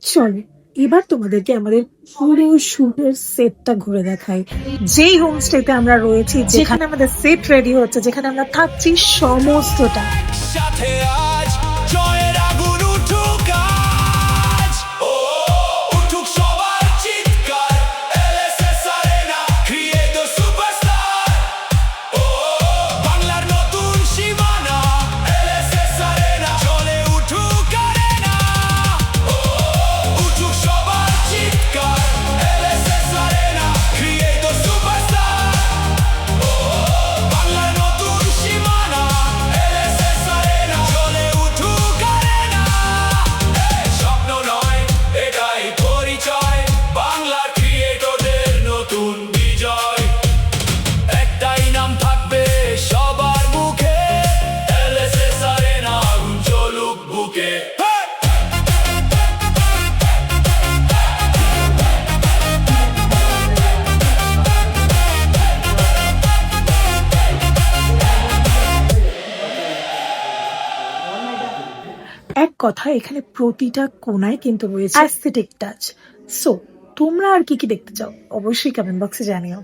চলো এবার তোমাদেরকে আমাদের পুরো শুটের সেটটা ঘুরে দেখাই। যেই হোমস্টেতে আমরা রয়েছি, যেখানে আমাদের সেট রেডি হচ্ছে, যেখানে আমরা থাকছি সমস্তটা। সাথে আজ জয়ের আগুন উঠুক আজ, ও উঠুক সবার চিৎকার, এলএসএস আরেনা ক্রিয়েট দ্য সুপারস্টার, ও বাংলার নতুন সীমানা, এলএসএস আরেনা চলে উঠুক আরেনা, ও উঠুক সবার চিৎকার, এলএসএস আরেনা ক্রিয়েট দ্য সুপারস্টার, ও বাংলার নতুন সীমানা, এলএসএস আরেনা চলে উঠুক আরেনা। স্বপ্ন নয়, এটাই পরিচয়, বাংলার ক্রিয়েটরদের নতুন বিজয়। একটাই নাম থাকবে সবার মুখে, এলএসএস আরেনা আগুন জ্বলুক বুকে। এক কথা, এখানে প্রতিটা কোণায় কিন্তু রয়েছে অ্যাস্থেটিক টাচ। সো তোমরা আর কি কি দেখতে চাও অবশ্যই কমেন্ট বক্সে জানিও।